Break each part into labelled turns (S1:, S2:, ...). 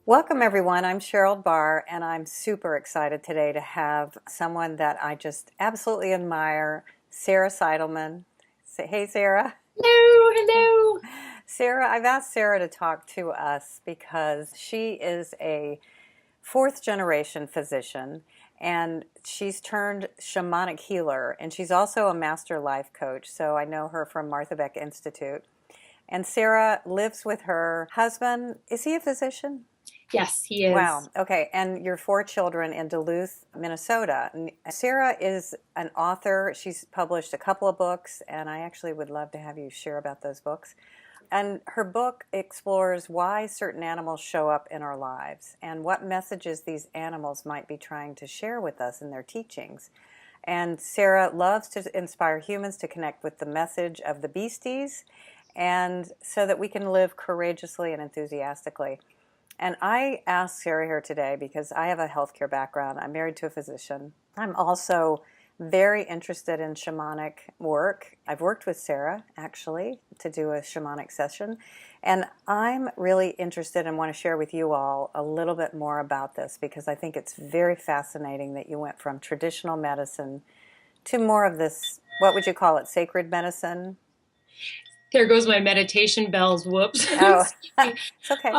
S1: Welcome, everyone. I'm Sherold Barr, and I'm super excited today to have someone that I just absolutely admire, Sarah Seidelmann. Say, hey, Sarah.
S2: Hello, hello.
S1: Sarah, I've asked Sarah to talk to us because she is a fourth generation physician and she's turned shamanic healer, and she's also a master life coach. So I know her from Martha Beck Institute. And Sarah lives with her husband. Is he a physician?
S2: Yes, he is.
S1: Wow. Okay. And your four children in Duluth, Minnesota. Sarah is an author. She's published a couple of books, and I actually would love to have you share about those books. And her book explores why certain animals show up in our lives and what messages these animals might be trying to share with us in their teachings. And Sarah loves to inspire humans to connect with the message of the beasties, and so that we can live courageously and enthusiastically. And I asked Sarah here today because I have a healthcare background. I'm married to a physician. I'm also very interested in shamanic work. I've worked with Sarah, actually, to do a shamanic session. And I'm really interested and want to share with you all a little bit more about this because I think it's very fascinating that you went from traditional medicine to more of this, what would you call it, sacred medicine?
S2: There goes my meditation bells. Whoops.
S1: Oh,
S2: Excuse me.
S1: it's okay.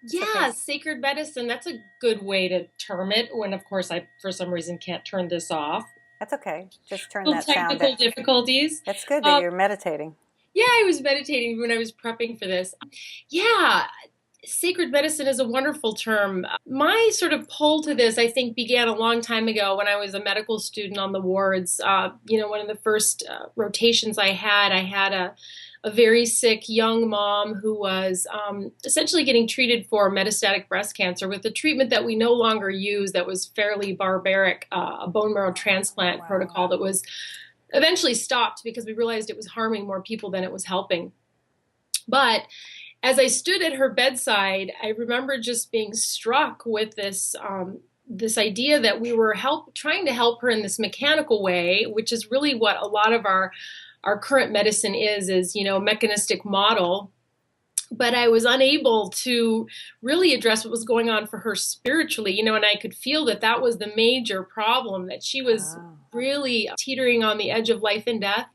S1: It's okay.
S2: Yeah, sacred medicine. That's a good way to term it. When, of course, I, for some reason, can't turn this off.
S1: That's okay. Just turn
S2: Little
S1: that sound down.
S2: technical difficulties.
S1: That's good that
S2: Um,
S1: you're meditating.
S2: yeah, I was meditating when I was prepping for this. Yeah, sacred medicine is a wonderful term. My sort of pull to this, I think, began a long time ago when I was a medical student on the wards. One of the first rotations I had a very sick young mom who was essentially getting treated for metastatic breast cancer with a treatment that we no longer use that was fairly barbaric, a bone marrow transplant
S1: Wow.
S2: protocol that was eventually stopped because we realized it was harming more people than it was helping. But as I stood at her bedside, I remember just being struck with this idea that we were trying to help her in this mechanical way, which is really what a lot of our current medicine is mechanistic model. But I was unable to really address what was going on for her spiritually, and I could feel that that was the major problem, that she was
S1: Oh.
S2: really teetering on the edge of life and death.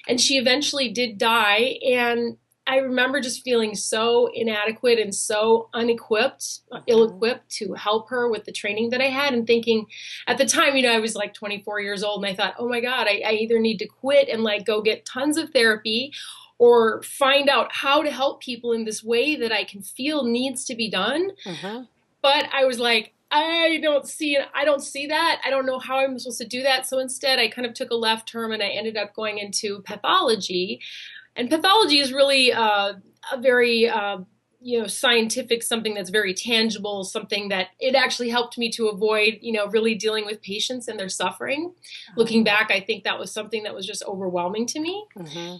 S2: And she eventually did die. And I remember just feeling so inadequate and so unequipped,
S1: Hmm.
S2: ill-equipped to help her with the training that I had, and thinking at the time, I was like 24 years old, and I thought, oh my God, I either need to quit and like go get tons of therapy or find out how to help people in this way that I can feel needs to be done.
S1: Hmm.
S2: But I was like, I don't see it. I don't see that. I don't know how I'm supposed to do that. So instead, I kind of took a left turn and I ended up going into pathology. And pathology is really a very scientific, something that's very tangible, something that it actually helped me to avoid, really dealing with patients and their suffering. Looking
S1: Oh.
S2: back, I think that was something that was just overwhelming to me.
S1: Hmm.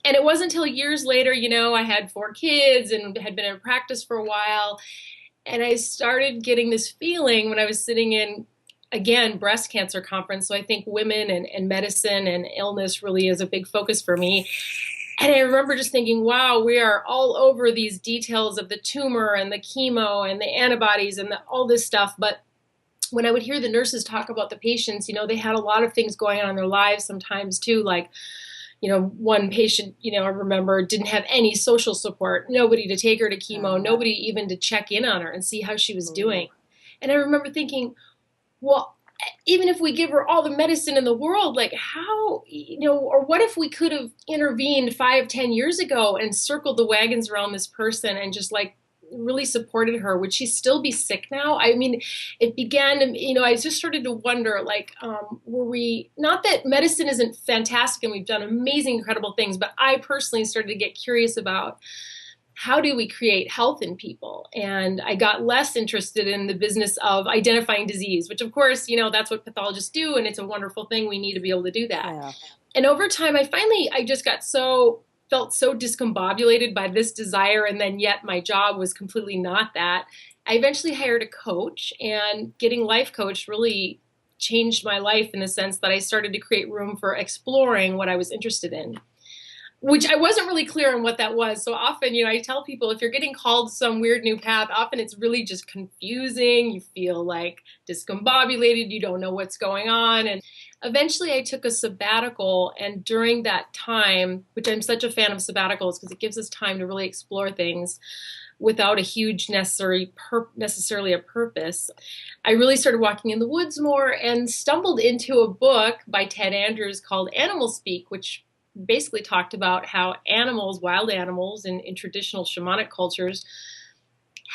S2: And it wasn't until years later, I had four kids and had been in practice for a while. And I started getting this feeling when I was sitting in, again, breast cancer conference. So I think women and medicine and illness really is a big focus for me. And I remember just thinking, wow, we are all over these details of the tumor and the chemo and the antibodies and all this stuff. But when I would hear the nurses talk about the patients, they had a lot of things going on in their lives sometimes too, like one patient, I remember didn't have any social support, nobody to take her to chemo,
S1: Oh.
S2: nobody even to check in on her and see how she was
S1: Ooh.
S2: doing. And I remember thinking, well, even if we give her all the medicine in the world, like how, or what if we could have intervened 5, 10 years ago and circled the wagons around this person and just like really supported her? Would she still be sick now? I mean, it began to, I just started to wonder, like, were we, not that medicine isn't fantastic and we've done amazing, incredible things, but I personally started to get curious about how do we create health in people? And I got less interested in the business of identifying disease, which of course, that's what pathologists do. And it's a wonderful thing. We need to be able to do that.
S1: Yeah.
S2: And over time, I just felt so discombobulated by this desire. And then yet my job was completely not that. I eventually hired a coach, and getting life coached really changed my life in the sense that I started to create room for exploring what I was interested in. which I wasn't really clear on what that was. So often, I tell people if you're getting called some weird new path, often it's really just confusing. You feel like discombobulated. You don't know what's going on. And eventually I took a sabbatical. And during that time, which I'm such a fan of sabbaticals because it gives us time to really explore things without a huge necessarily a purpose, I really started walking in the woods more and stumbled into a book by Ted Andrews called Animal Speak, which basically talked about how animals, wild animals in traditional shamanic cultures,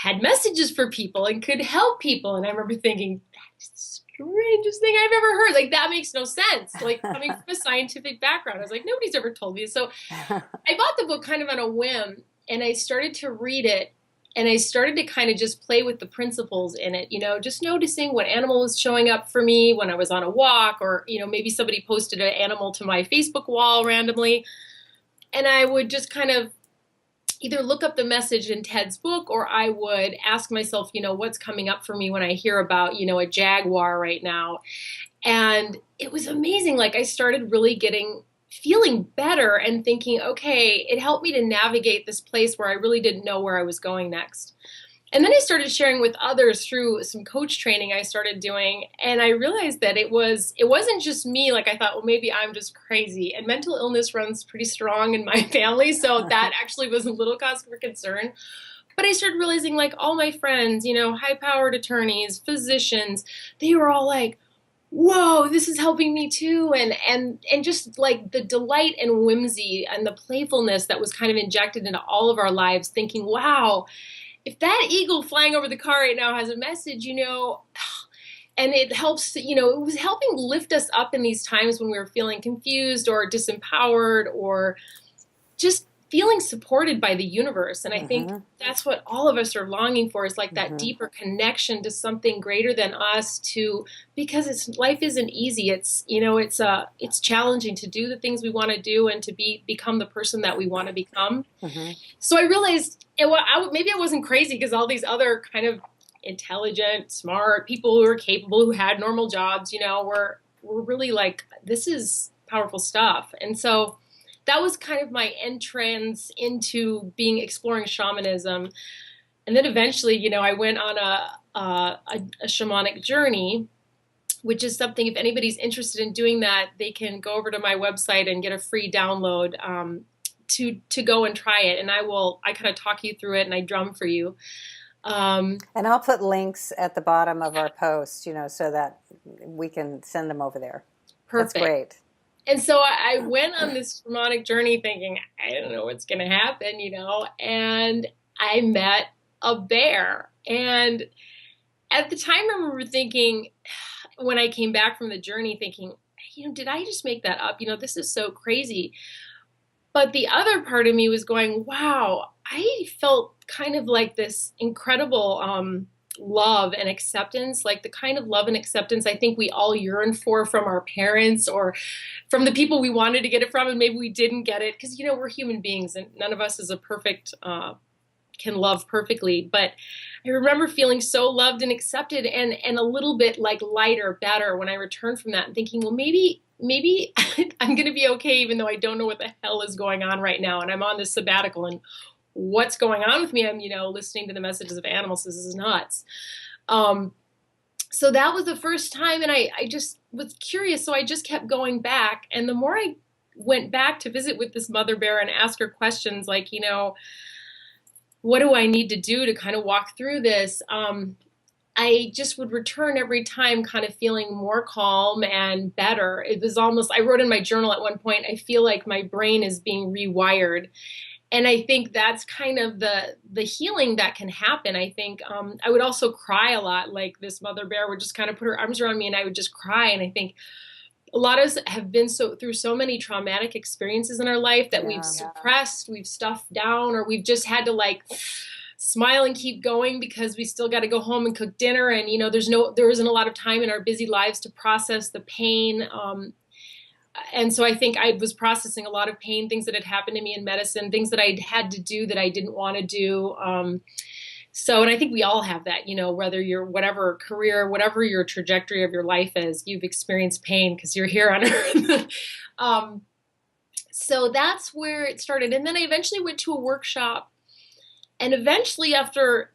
S2: had messages for people and could help people. And I remember thinking, that's the strangest thing I've ever heard. Like, that makes no sense. Like, coming from a scientific background, I was like, nobody's ever told me. So I bought the book kind of on a whim, and I started to read it. And I started to kind of just play with the principles in it, just noticing what animal was showing up for me when I was on a walk, or, maybe somebody posted an animal to my Facebook wall randomly. And I would just kind of either look up the message in Ted's book, or I would ask myself, what's coming up for me when I hear about, a jaguar right now. And it was amazing. Like, I started really feeling better and thinking, okay, it helped me to navigate this place where I really didn't know where I was going next. And then I started sharing with others through some coach training I started doing. And I realized that it wasn't just me. Like, I thought, well, maybe I'm just crazy. And mental illness runs pretty strong in my family. So that actually was a little cause for concern. But I started realizing, like, all my friends, high-powered attorneys, physicians, they were all like, whoa, this is helping me too. And just like the delight and whimsy and the playfulness that was kind of injected into all of our lives, thinking, wow, if that eagle flying over the car right now has a message, and it helps, it was helping lift us up in these times when we were feeling confused or disempowered or just feeling supported by the universe. And I think that's what all of us are longing for, is like that deeper connection to something greater than us, because life isn't easy. It's, it's challenging to do the things we want to do and to become the person that we want to become. So I realized maybe I wasn't crazy, because all these other kind of intelligent, smart people who are capable, who had normal jobs, were really like, this is powerful stuff. And so that was kind of my entrance into exploring shamanism. And then eventually, I went on a shamanic journey, which is something, if anybody's interested in doing that, they can go over to my website and get a free download to go and try it. And I kind of talk you through it, and I drum for you.
S1: And I'll put links at the bottom of our post, so that we can send them over there.
S2: Perfect.
S1: That's great.
S2: And so I went on this shamanic journey thinking, I don't know what's going to happen, and I met a bear. And at the time, I remember thinking, when I came back from the journey, thinking, did I just make that up? This is so crazy. But the other part of me was going, wow, I felt kind of like this incredible love and acceptance, like the kind of love and acceptance I think we all yearn for from our parents or from the people we wanted to get it from, and maybe we didn't get it because, we're human beings and none of us is can love perfectly. But I remember feeling so loved and accepted and a little bit like lighter, better when I returned from that, and thinking, well, maybe I'm going to be okay, even though I don't know what the hell is going on right now. And I'm on this sabbatical, and what's going on with me? I'm, listening to the messages of animals. This is nuts. So that was the first time. And I just was curious. So I just kept going back. And the more I went back to visit with this mother bear and ask her questions like, what do I need to do to kind of walk through this? I just would return every time kind of feeling more calm and better. It was almost, I wrote in my journal at one point, I feel like my brain is being rewired. And I think that's kind of the healing that can happen. I think I would also cry a lot. Like this mother bear would just kind of put her arms around me and I would just cry. And I think a lot of us have been through so many traumatic experiences in our life that we've suppressed, we've stuffed down, or we've just had to like smile and keep going because we still got to go home and cook dinner. And, there isn't a lot of time in our busy lives to process the pain. And so I think I was processing a lot of pain, things that had happened to me in medicine, things that I'd had to do that I didn't want to do. And I think we all have that, whether you're whatever career, whatever your trajectory of your life is, you've experienced pain because you're here on earth. So that's where it started. And then I eventually went to a workshop. And eventually, after,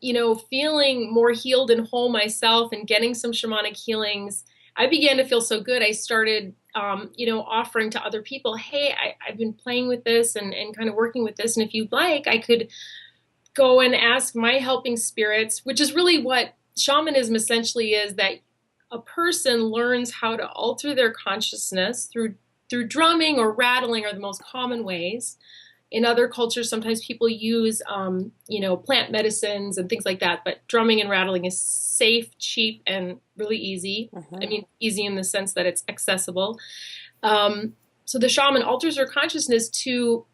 S2: feeling more healed and whole myself and getting some shamanic healings, I began to feel so good. I started, offering to other people, hey, I've been playing with this and kind of working with this. And if you'd like, I could go and ask my helping spirits, which is really what shamanism essentially is, that a person learns how to alter their consciousness through drumming or rattling are the most common ways. In other cultures, sometimes people use, plant medicines and things like that. But drumming and rattling is safe, cheap, and really easy.
S1: Mm-hmm.
S2: I mean, easy in the sense that it's accessible. So the shaman alters her consciousness to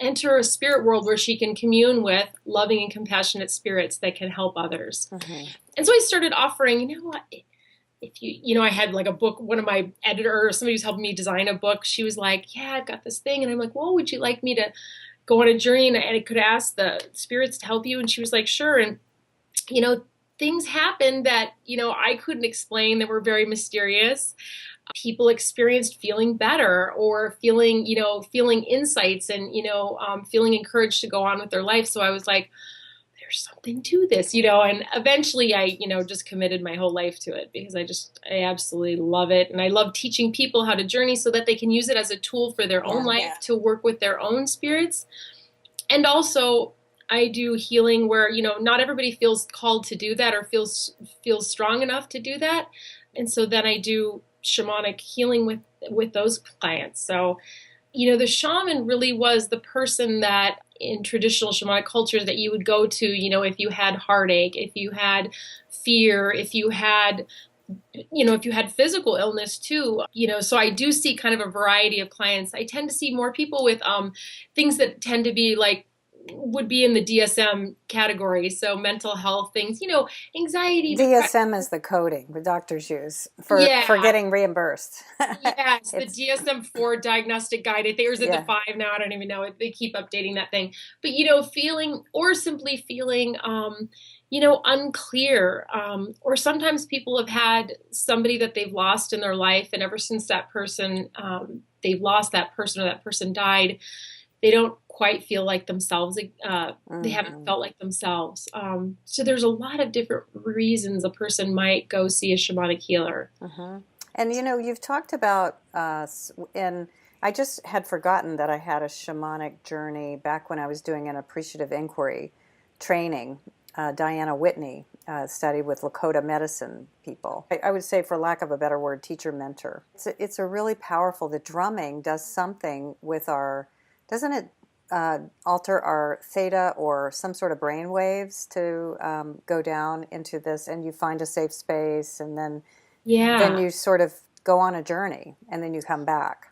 S2: enter a spirit world where she can commune with loving and compassionate spirits that can help others.
S1: Mm-hmm.
S2: And so I started offering, what? If I had like a book, one of my editors, somebody who's helping me design a book, she was like, yeah, I've got this thing. And I'm like, well, would you like me to go on a journey? And I could ask the spirits to help you. And she was like, sure. And, things happened that, I couldn't explain, that were very mysterious. People experienced feeling better or feeling insights and, feeling encouraged to go on with their life. So I was like, there's something to this, and eventually I, just committed my whole life to it because I absolutely love it. And I love teaching people how to journey so that they can use it as a tool for their own life to work with their own spirits. And also I do healing where, not everybody feels called to do that or feels strong enough to do that. And so then I do shamanic healing with those clients. So, the shaman really was the person that in traditional shamanic cultures that you would go to, if you had heartache, if you had fear, if you had physical illness too, so I do see kind of a variety of clients. I tend to see more people with things that tend to be like, would be in the DSM category. So mental health things, anxiety.
S1: DSM is the coding the doctors use for getting reimbursed.
S2: Yes, the DSM-4 diagnostic guide. I think or is it the 5 now? I don't even know. They keep updating that thing. But, feeling or simply feeling, unclear. Or sometimes people have had somebody that they've lost in their life. And ever since that person, they've lost that person or that person died, they don't quite feel like themselves. They haven't felt like themselves. So there's a lot of different reasons a person might go see a shamanic healer.
S1: Mm-hmm. And, you've talked about, I just had forgotten that I had a shamanic journey back when I was doing an appreciative inquiry training. Diana Whitney studied with Lakota medicine people. I would say, for lack of a better word, teacher-mentor. It's a really powerful, the drumming does something with doesn't it alter our theta or some sort of brain waves to go down into this, and you find a safe space, and then you sort of go on a journey, and then you come back.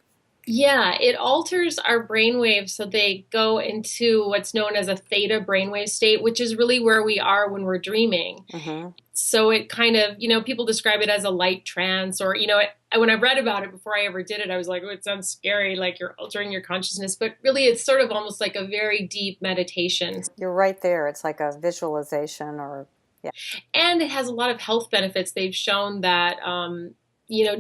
S2: Yeah, it alters our brainwaves so they go into what's known as a theta brainwave state, which is really where we are when we're dreaming.
S1: Mm-hmm.
S2: So it kind of, people describe it as a light trance or, when I read about it before I ever did it, I was like, oh, it sounds scary, like you're altering your consciousness. But really, it's sort of almost like a very deep meditation.
S1: You're right there. It's like a visualization
S2: And it has a lot of health benefits. They've shown that,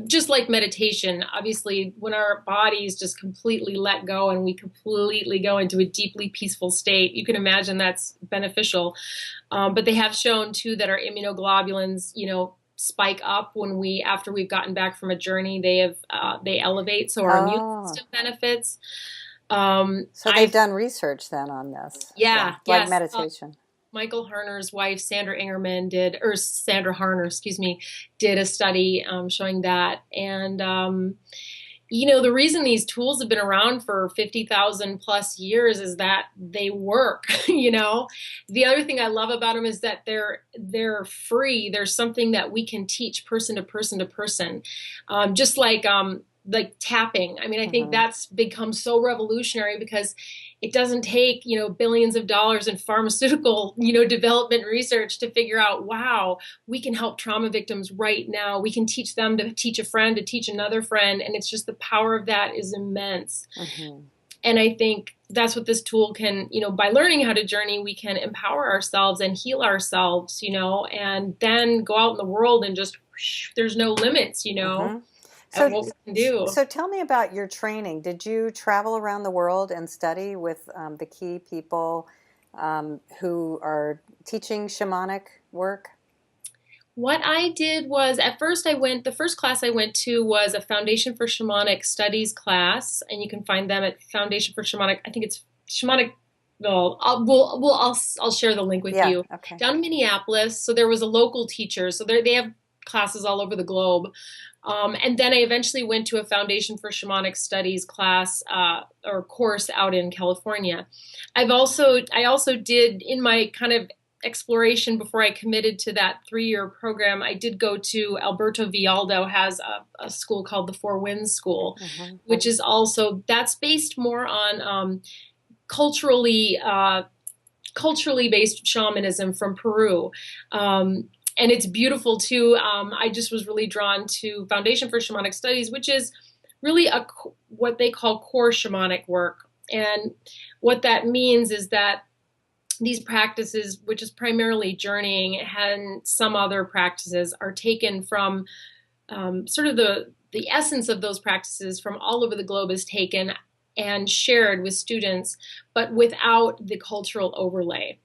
S2: just like meditation, obviously, when our bodies just completely let go and we completely go into a deeply peaceful state, you can imagine that's beneficial. But they have shown, too, that our immunoglobulins, spike up after we've gotten back from a journey. They elevate, so our immune system benefits.
S1: So they've done research then on this. Like meditation.
S2: Michael Harner's wife, Sandra Harner, did a study showing that. And, the reason these tools have been around for 50,000 plus years is that they work, The other thing I love about them is that they're free. There's something that we can teach person to person to person. Just like tapping. I mean, I think that's become so revolutionary because it doesn't take, billions of dollars in pharmaceutical, development research to figure out, wow, we can help trauma victims right now. We can teach them to teach a friend, to teach another friend. And it's just the power of that is immense. Mm-hmm. And I think that's what this tool can, by learning how to journey, we can empower ourselves and heal ourselves, and then go out in the world and just, there's no limits,
S1: Mm-hmm.
S2: at
S1: So,
S2: what we can do.
S1: so tell me about your training. Did you travel around the world and study with the key people who are teaching shamanic work?
S2: What I did was at first the first class I went to was a Foundation for Shamanic Studies class, and you can find them at Foundation for Shamanic. I think it's Shamanic. No, I'll share the link with
S1: Yeah,
S2: you.
S1: okay.
S2: Down in Minneapolis, so there was a local teacher. So they have classes all over the globe. And then I eventually went to a Foundation for Shamanic Studies class or course out in California. I also did in my kind of exploration before I committed to that 3-year program. I did go to Alberto Villaldo has a school called the Four Winds School, which is also that's based more on culturally culturally based shamanism from Peru. And it's beautiful too. I just was really drawn to Foundation for Shamanic Studies, which is really what they call core shamanic work. And what that means is that these practices, which is primarily journeying and some other practices, are taken from sort of the essence of those practices from all over the globe is taken and shared with students, but without the cultural overlay.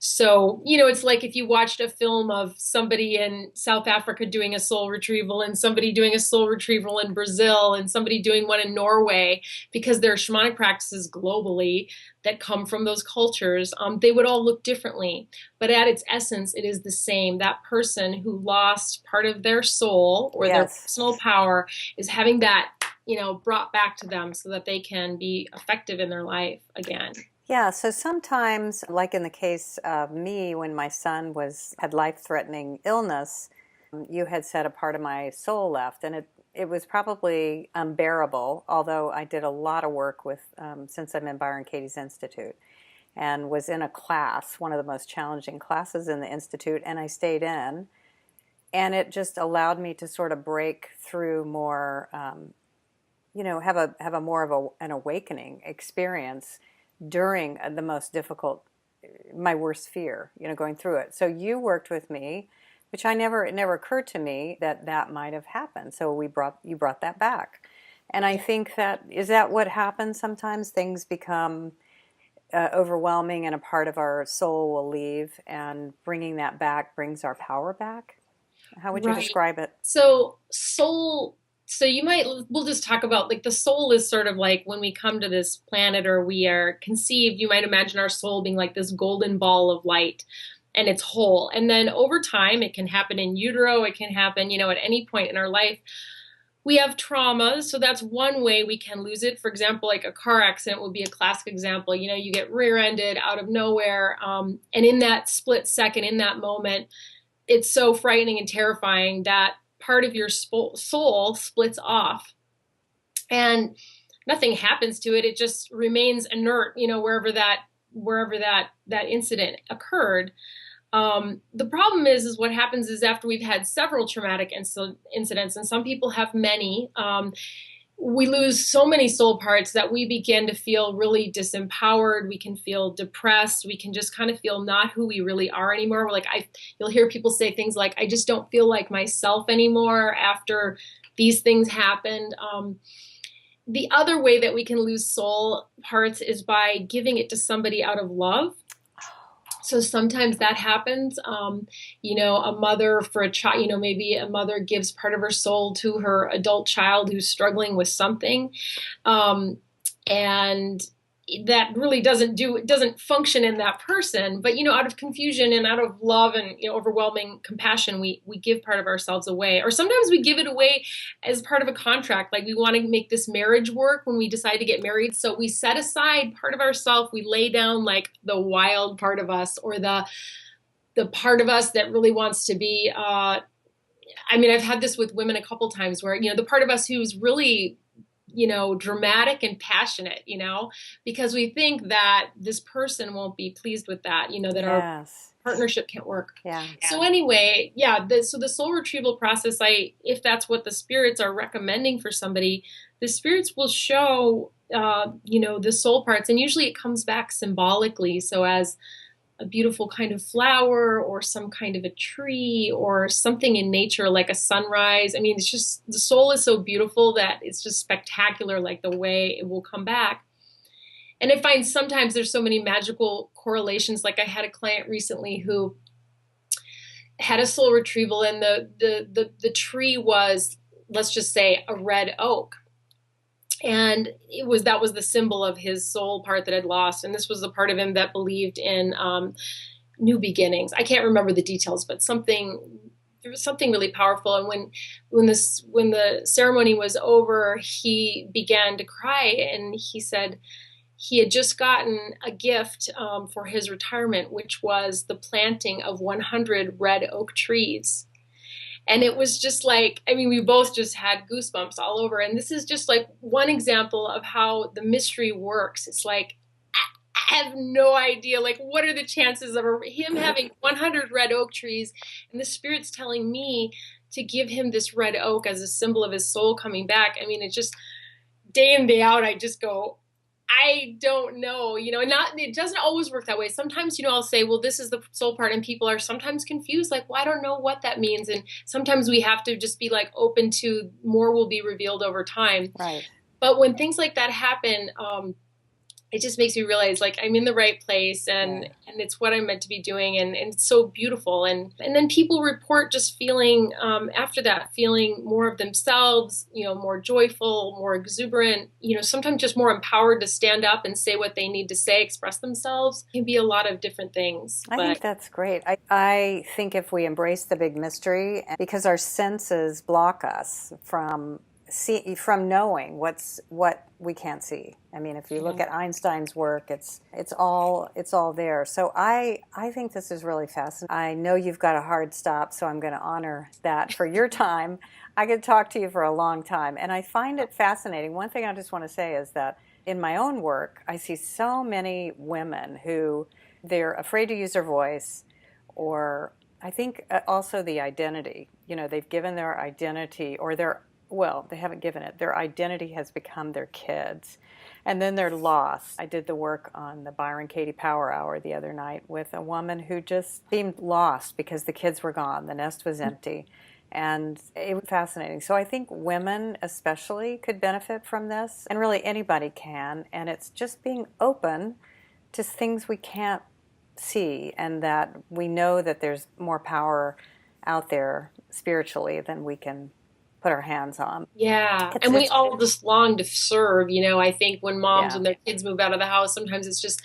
S2: So, it's like if you watched a film of somebody in South Africa doing a soul retrieval and somebody doing a soul retrieval in Brazil and somebody doing one in Norway, because there are shamanic practices globally that come from those cultures, they would all look differently. But at its essence, it is the same. That person who lost part of their soul or their personal power is having that, brought back to them so that they can be effective in their life again.
S1: Yeah, so sometimes, like in the case of me, when my son had life-threatening illness, you had said a part of my soul left, and it was probably unbearable, although I did a lot of work with, since I'm in Byron Katie's Institute, and was in a class, one of the most challenging classes in the Institute, and I stayed in, and it just allowed me to sort of break through more, have a more of an awakening experience during the most difficult, my worst fear, going through it. So you worked with me, which it never occurred to me that might have happened. So you brought that back. And I think is that what happens sometimes? Things become overwhelming and a part of our soul will leave, and bringing that back brings our power back. How would you describe it?
S2: So we'll just talk about like the soul is sort of like when we come to this planet or we are conceived, you might imagine our soul being like this golden ball of light and it's whole. And then over time, it can happen in utero, it can happen, at any point in our life. We have traumas, so that's one way we can lose it. For example, like a car accident would be a classic example. You get rear-ended out of nowhere, and in that split second, in that moment, it's so frightening and terrifying that part of your soul splits off and nothing happens to it. It just remains inert, wherever that incident occurred. The problem is what happens is after we've had several traumatic incidents, and some people have many, we lose so many soul parts that we begin to feel really disempowered. We can feel depressed. We can just kind of feel not who we really are anymore. We're like, you'll hear people say things like, I just don't feel like myself anymore after these things happened. The other way that we can lose soul parts is by giving it to somebody out of love. So sometimes that happens, a mother for a child, maybe a mother gives part of her soul to her adult child who's struggling with something. And that really doesn't function in that person. But, out of confusion and out of love and overwhelming compassion, we give part of ourselves away. Or sometimes we give it away as part of a contract. Like we want to make this marriage work when we decide to get married. So we set aside part of ourselves. We lay down like the wild part of us or the part of us that really wants to be, I've had this with women a couple times where, the part of us who's really dramatic and passionate, because we think that this person won't be pleased with that, that our partnership can't work.
S1: Yeah.
S2: So anyway, so the soul retrieval process, if that's what the spirits are recommending for somebody, the spirits will show, the soul parts, and usually it comes back symbolically. So as a beautiful kind of flower or some kind of a tree or something in nature like a sunrise. I mean, it's just the soul is so beautiful that it's just spectacular, like the way it will come back. And I find sometimes there's so many magical correlations. Like I had a client recently who had a soul retrieval, and the tree was, let's just say, a red oak. And that was the symbol of his soul part that had lost. And this was the part of him that believed in new beginnings. I can't remember the details, but there was something really powerful. And when the ceremony was over, he began to cry, and he said he had just gotten a gift for his retirement, which was the planting of 100 red oak trees. And it was just like, I mean, we both just had goosebumps all over. And this is just like one example of how the mystery works. It's like, I have no idea, like, what are the chances of him having 100 red oak trees, and the spirit's telling me to give him this red oak as a symbol of his soul coming back. I mean, it's just day in, day out, I just go, I don't know, it doesn't always work that way. Sometimes, I'll say, well, this is the soul part, and people are sometimes confused, like, well, I don't know what that means. And sometimes we have to just be like open to more will be revealed over time.
S1: Right.
S2: But when things like that happen, it just makes me realize, like, I'm in the right place, and it's what I'm meant to be doing, and it's so beautiful. And then people report just feeling, after that, feeling more of themselves, more joyful, more exuberant, sometimes just more empowered to stand up and say what they need to say, express themselves. It can be a lot of different things.
S1: I think that's great. I think if we embrace the big mystery, because our senses block us from knowing what we can't see. I mean, if you look at Einstein's work, it's all there. So I think this is really fascinating. I know you've got a hard stop, so I'm going to honor that for your time. I could talk to you for a long time, and I find it fascinating. One thing I just want to say is that in my own work, I see so many women who they're afraid to use their voice, or I think also the identity. They've given their identity, or they haven't given it. Their identity has become their kids. And then they're lost. I did the work on the Byron Katie Power Hour the other night with a woman who just seemed lost because the kids were gone. The nest was empty. And it was fascinating. So I think women especially could benefit from this. And really anybody can. And it's just being open to things we can't see, and that we know that there's more power out there spiritually than we can put our hands on.
S2: Yeah. And we all just long to serve. I think when moms, when their kids move out of the house, sometimes it's just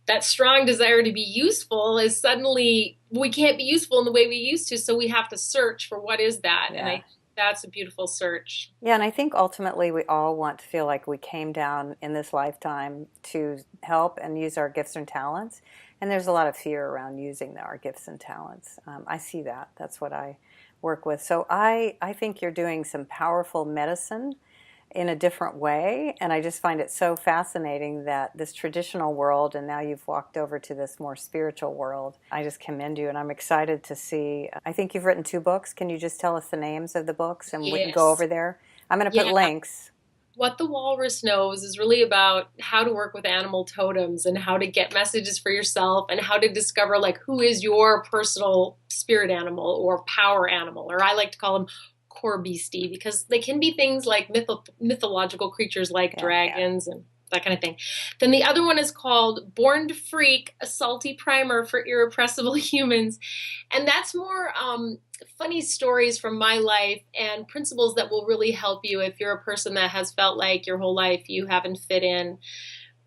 S2: that strong desire to be useful is suddenly, we can't be useful in the way we used to. So we have to search for what is that. Yeah. And I think that's a beautiful search.
S1: Yeah. And I think ultimately we all want to feel like we came down in this lifetime to help and use our gifts and talents. And there's a lot of fear around using our gifts and talents. I see that. That's what I work with. So I think you're doing some powerful medicine in a different way, and I just find it so fascinating that this traditional world, and now you've walked over to this more spiritual world. I just commend you, and I'm excited to see. I think you've written 2 books. Can you just tell us the names of the books, and we can go over there? I'm going to put links.
S2: What the Walrus Knows is really about how to work with animal totems and how to get messages for yourself and how to discover, like, who is your personal spirit animal or power animal, or I like to call them core beastie, because they can be things like mythological creatures like dragons and that kind of thing. Then the other one is called Born to Freak, a salty primer for irrepressible humans. And that's more funny stories from my life and principles that will really help you if you're a person that has felt like your whole life you haven't fit in.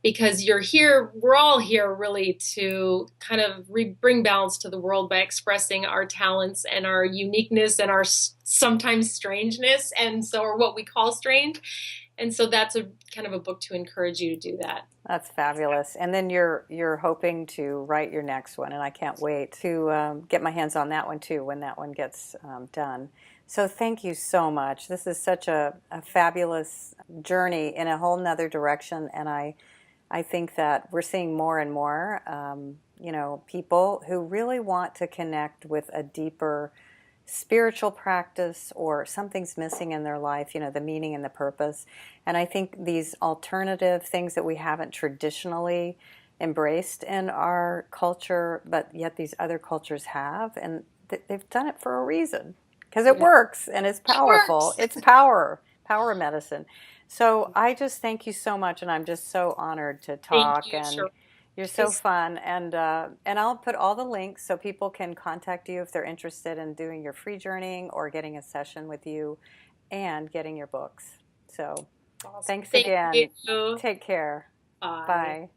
S2: Because we're all here really to kind of bring balance to the world by expressing our talents and our uniqueness and our sometimes strangeness, or what we call strange. And so that's a kind of a book to encourage you to do that.
S1: That's fabulous. And then you're hoping to write your next one, and I can't wait to get my hands on that one too when that one gets done. So thank you so much. This is such a fabulous journey in a whole nother direction, and I think that we're seeing more and more, people who really want to connect with a deeper spiritual practice, or something's missing in their life, the meaning and the purpose. And I think these alternative things that we haven't traditionally embraced in our culture, but yet these other cultures have, and they've done it for a reason, because it works and it's powerful. It's power medicine. So I just thank you so much, and I'm just so honored to talk.
S2: Thank you,
S1: And
S2: Sherold.
S1: you're so fun, and I'll put all the links so people can contact you if they're interested in doing your free journeying or getting a session with you and getting your books. So
S2: Awesome.
S1: thanks
S2: Thank
S1: again.
S2: you.
S1: Take care.
S2: Bye.
S1: Bye.